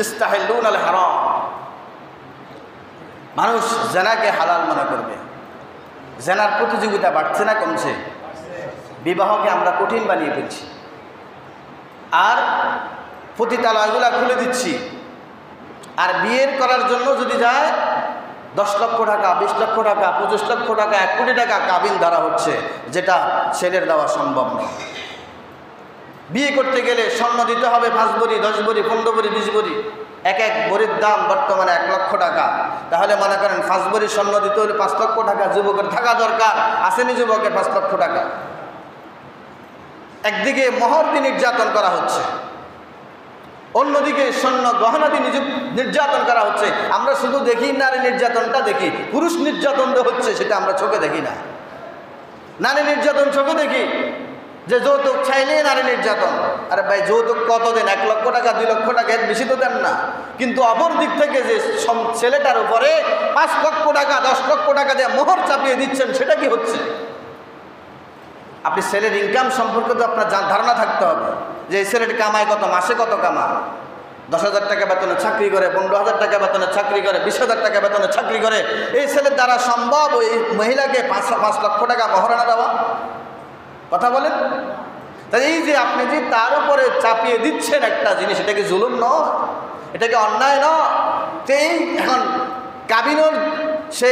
ইস্তাহিল্লুনাল হারাম, মানুষ জেনাকে হালাল মনে করবে। জেনার প্রতিযোগিতা বাড়ছে না কমছে? বিবাহকে আমরা কঠিন বানিয়ে ফেলছি, আর পতিতালয়গুলা খুলে দিচ্ছি। আর বিয়ের করার জন্য যদি যায় 10 লক্ষ টাকা, 20 লক্ষ টাকা, 25 লক্ষ টাকা, 1 কোটি টাকা কাবিন ধরা হচ্ছে, যেটা ছেলের দেওয়া সম্ভব নয়। বিয়ে করতে গেলে স্বর্ণ দিতে হবে 5 ভরি, 10 ভরি, 15 ভরি, 20 ভরি। এক ভরির দাম বর্তমানে 1 লক্ষ টাকা। তাহলে মনে করেন 5 ভরি স্বর্ণ দিতে হলে 5 লক্ষ টাকা যুবকের থাকা দরকার। আসেনি যুবকের 5 লক্ষ টাকা? একদিকে মোহর দিয়ে নির্যাতন করা হচ্ছে, অন্যদিকে স্বর্ণ গহনা দিয়ে নির্যাতন করা হচ্ছে। আমরা শুধু দেখি নারী নির্যাতনটা দেখি, পুরুষ নির্যাতন হচ্ছে সেটা আমরা চোখে দেখি না। নারী নির্যাতন চোখে দেখি, যে যৌতুক চাইলেই নারী নির্যাতন। আরে ভাই, যৌতুক কত দেন? 1 লক্ষ টাকা, 2 লক্ষ টাকা, এর বেশি তো দেন না। কিন্তু অপর দিক থেকে যে ছেলেটার উপরে 5 লক্ষ টাকা, 10 লক্ষ টাকা দিয়ে মোহর চাপিয়ে দিচ্ছেন, সেটা কি হচ্ছে? আপনি ছেলের ইনকাম সম্পর্কে তো আপনার ধারণা থাকতে হবে, যে এই ছেলেটি কামায় কত, মাসে কত কামায়। 10,000 টাকা বেতনে চাকরি করে, 15,000 টাকা বেতনে চাকরি করে, 20,000 টাকা বেতনে চাকরি করে। এই ছেলের দ্বারা সম্ভব ওই মহিলাকে 5 লক্ষ টাকা মহারণা দেওয়া? কথা বলেন। তাই এই যে আপনি যে তার উপরে চাপিয়ে দিচ্ছেন একটা জিনিস, এটা কি জুলুম নয়? এটা কি অন্যায় নয়? তো এই এখন কাবিনর সে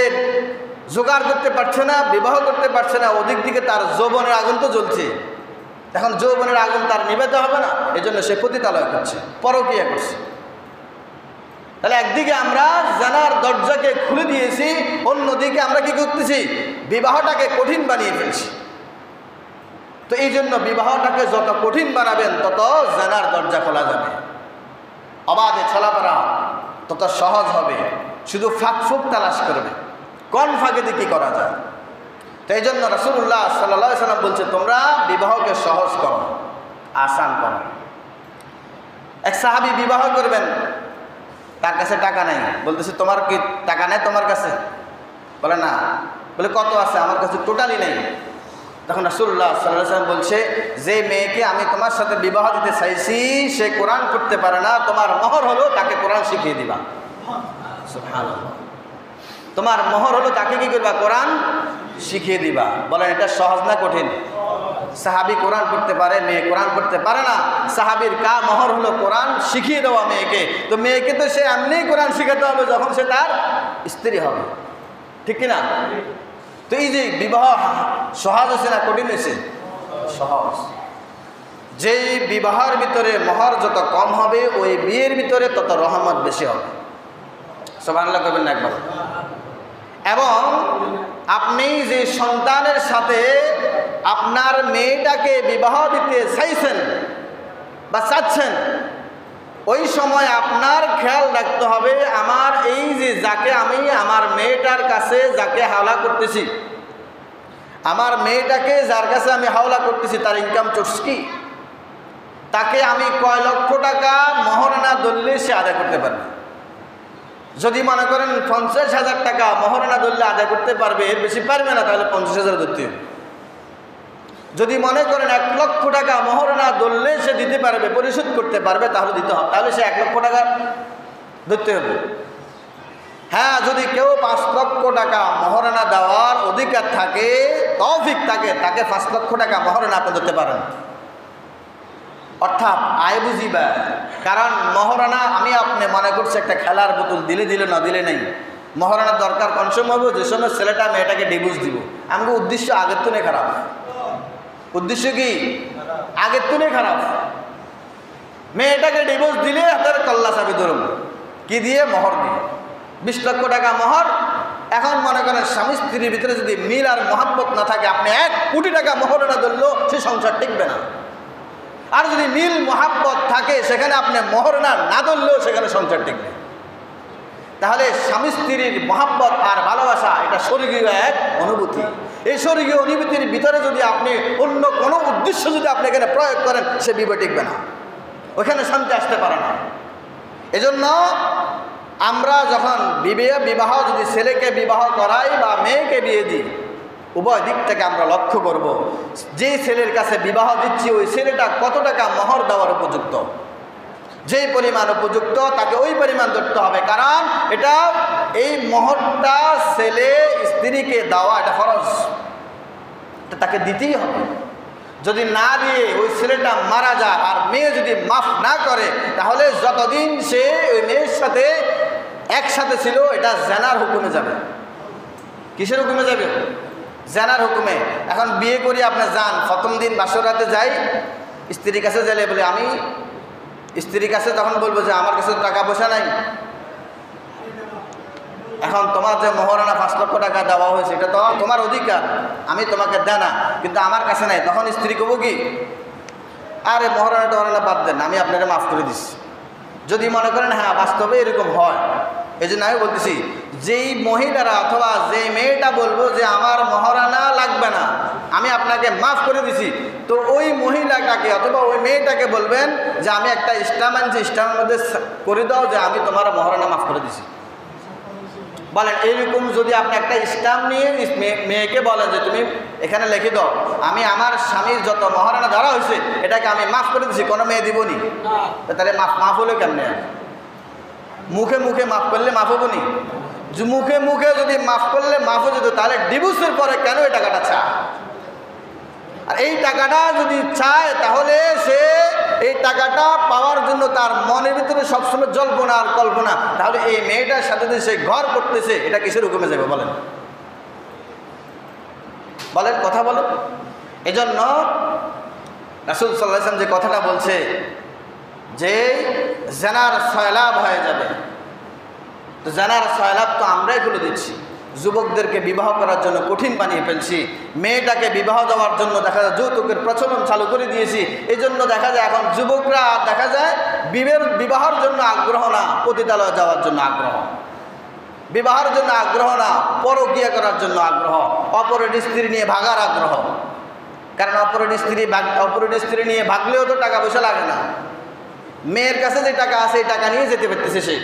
জোগাড় করতে পারছে না, বিবাহ করতে পারছে না, ওদিক দিকে তার যৌবনের আগুন তো জ্বলছে। এখন যৌবনের আগুন তার নিভাতে হবে না, এজন্য সে পতিতালয় করছে, পরকীয়া করছে। তাহলে একদিকে আমরা জানার দরজাকে খুলে দিয়েছি, অন্যদিকে আমরা কি করতেছি? বিবাহটাকে কঠিন বানিয়ে ফেলছি। তো এই জন্য বিবাহটাকে যত কঠিন বানাবেন, তত জানার দরজা খোলা যাবে, অবাধে চলাফেরা তত সহজ হবে। শুধু ফাঁক তালাশ করবে, কোন ফাঁকে দিয়ে কী করা যায়। তো এই জন্য রাসূলুল্লাহ সাল্লাল্লাহু আলাইহি ওয়াসাল্লাম বলছে, তোমরা বিবাহকে সহজ করো, আসান করো। এক সাহাবী বিবাহ করবেন, তার কাছে টাকা নেই। বলতেছে, তোমার কি টাকা নেই তোমার কাছে? বলে না। বলে, কত আছে? আমার কাছে টোটালি নেই। তখন রাসূলুল্লাহ সাল্লাল্লাহু আলাইহি ওয়াসাল্লাম বলছে, যে মেয়েকে আমি তোমার সাথে বিবাহ দিতে চাইছি সে কোরআন পড়তে পারে না, তোমার মোহর হলো তাকে কোরআন শিখিয়ে দিবা। সুবহানাল্লাহ। তোমার মোহর হলো তাকে কি করবা? কোরআন শিখিয়ে দিবা। বলেন, এটা সহজ না কঠিন? সাহাবী কোরআন পড়তে পারে, মেয়ে কোরআন পড়তে পারে না। সাহাবীর মোহর হলো কোরআন শিখিয়ে দেওয়া মেয়েকে। তো মেয়েকে তো সে এমনিই কোরআন শিখাতে হবে যখন সে তার স্ত্রী হবে, ঠিক কিনা? তো এই যে বিবাহ সহজ হয়েছে না কঠিন হয়েছে? সহজ। যেই বিবাহের ভিতরে মোহর যত কম হবে, ওই বিয়ের ভিতরে তত রহমত বেশি হবে। সুবহানাল্লাহ কইবেন না একবার? এবং আপনি যে সন্তানের সাথে আপনার মেয়েটাকে বিবাহ দিতে চাইছেন বা চাচ্ছেন, ওই সময় আপনার খেয়াল রাখতে হবে, আমার এই যে যাকে আমি আমার মেয়েটার কাছে যাকে হাওলা করতেছি, আমার মেয়েটাকে যার কাছে আমি হাওলা করতেছি, তার ইনকাম সোর্স কি? তাকে আমি কয় লক্ষ টাকা মহারণা ধরলে সে আদায় করতে পারবে? যদি মনে করেন 50,000 টাকা মহারণা ধরলে আদায় করতে পারবে, এর বেশি পারবে না, তাহলে 50,000 ধরতে হবে। যদি মনে করেন 1 লক্ষ টাকা মহারণা ধরলে সে দিতে পারবে, পরিশোধ করতে পারবে, তাহলে দিতে হবে, তাহলে সে 1 লক্ষ টাকা ধরতে হবে। হ্যাঁ, যদি কেউ 5 লক্ষ টাকা মহারণা দেওয়ার অধিকার থাকে, তৌফিক থাকে, তাকে 5 লক্ষ টাকা মহারণা আপনি ধরতে পারেন। অর্থাৎ আয় বুঝিবা। কারণ মহারণা আমি আপনি মনে করছি একটা খেলার বোতল, দিলে দিলে না দিলে নেই। মহারণার দরকার কোন সময় হবে? যে সময় ছেলেটা মেয়েটাকে ডিভোর্স দিব। আমাকে উদ্দেশ্য আগের তুলে খারাপ। উদ্দেশ্য কি? আগের তুলে খারাপ। মেয়েটাকে ডিভোর্স দিলে হাতের কল্লা চাবি ধরুন কি দিয়ে? মোহর দিয়ে। 20 লক্ষ টাকা মোহর। এখন মনে করেন স্বামী স্ত্রীর ভিতরে যদি মিল আর মহাব্বত না থাকে, আপনি 1 কোটি টাকা মহারণা ধরলেও সে সংসার টিকবে না। আর যদি মিল মহাব্বত থাকে, সেখানে আপনি মহারণা না ধরলেও সেখানে সংসার টিকবে। তাহলে স্বামী স্ত্রীর মহাব্বত আর ভালোবাসা, এটা স্বর্গীয় এক অনুভূতি। এই স্বর্গীয় অনুভূতির ভিতরে যদি আপনি অন্য কোনো উদ্দেশ্য যদি আপনি এখানে প্রয়োগ করেন, সে বিবাহ টিকবে না, ওখানে শান্তি আসতে পারে না। এজন্য আমরা যখন বিবাহ যদি ছেলেকে বিবাহ করাই বা মেয়েকে বিয়ে দিই, উভয় দিক থেকে আমরা লক্ষ্য করব, যে ছেলের কাছে বিবাহ দিচ্ছি ওই ছেলেটা কত টাকা মোহর দেওয়ার উপযুক্ত। যেই পরিমাণ উপযুক্ত তাকে ওই পরিমাণ ধরতে হবে, কারণ এটা এই মোহরটা ছেলে স্ত্রীকে দেওয়া এটা ফরজ, এটা তাকে দিতেই হবে। যদি না দিয়ে ওই ছেলেটা মারা যায় আর মেয়ে যদি মাফ না করে, তাহলে যতদিন সে ওই মেয়ের সাথে একসাথে ছিল এটা জেনার হুকুমে যাবে। কিসের হুকুমে যাবে? জেনার হুকুমে। এখন বিয়ে করি আপনি যান, প্রথম দিন বাসর রাতে যাই, স্ত্রীর কাছে গেলে বলে আমি স্ত্রীর কাছে তখন বলবো যে আমার কাছে টাকা পয়সা নাই, এখন তোমার যে মোহরানা 5 লক্ষ টাকা দেওয়া হয়েছে এটা তো তোমার অধিকার, আমি তোমাকে দেয় না, কিন্তু আমার কাছে নাই। তখন স্ত্রী কব কি, আরে মোহরানা টোহরানা বাদ দেন, আমি আপনাকে মাফ করে দিচ্ছি। যদি মনে করেন হ্যাঁ বাস্তবে এরকম হয়, এই জন্য আমি বলতেছি যেই মহিলারা অথবা যে মেয়েটা বলবো যে আমার মোহরানা লাগবে না, আমি আপনাকে মাফ করে দিছি, তো ওই মহিলাটাকে অথবা ওই মেয়েটাকে বলবেন যে আমি একটা স্ট্যাম্প আনছি, স্ট্যাম্পের মধ্যে করে দাও যে আমি তোমার মোহরানা মাফ করে দিছি। বলেন এইরকম যদি আপনি একটা স্ট্যাম্প নিয়ে মেয়েকে বলেন যে তুমি এখানে লিখে দাও আমি আমার স্বামীর যত মহারানা ধরা হয়েছে এটাকে আমি মাফ করে দিচ্ছি, কোনো মেয়ে দিবনি, তাহলে মাফ হলো কেমনে? মুখে মুখে মাফ করলে মাফ হবো নি? মুখে মুখে যদি মাফ করলে মাফ হয়ে যেত, তাহলে ডিভোর্সের পরে কেন এই টাকাটা চায়? আর এই টাকাটা যদি চায় তাহলে সে এই টাকাটা পাওয়ার জন্য তার মনের ভিতরে সবসময় জল্পনা আর কল্পনা, তাহলে এই মেয়েটার সাথে যে সে ঘর করতেছে এটা কিসের হুকুমে যাবে? বলেন বলেন কথা বলেন। এজন্য রাসূল সাল্লাল্লাহু আলাইহি ওয়াসাল্লাম যে কথাটা বলছে যে জানার সয়লাভ হয়ে যাবে, তো জানার সয়লাভ তো আমরাই খুলে দিচ্ছি, যুবকদেরকে বিবাহ করার জন্য কঠিন বানিয়ে ফেলছি, মেয়েটাকে বিবাহ দেওয়ার জন্য দেখা যায় যৌতুকের প্রচলন চালু করে দিয়েছি। এই জন্য দেখা যায় এখন যুবকরা দেখা যায় বিবাহের জন্য আগ্রহ না, পতিতালয়ে যাওয়ার জন্য আগ্রহ, বিবাহের জন্য আগ্রহ না, পরকীয়া করার জন্য আগ্রহ, অপরের স্ত্রী নিয়ে ভাগার আগ্রহ। কারণ অপরের স্ত্রী নিয়ে ভাগলেও তো টাকা পয়সা লাগে না, মেয়ের কাছে যে টাকা আছে এই টাকা নিয়ে যেতে পারতেছে সে।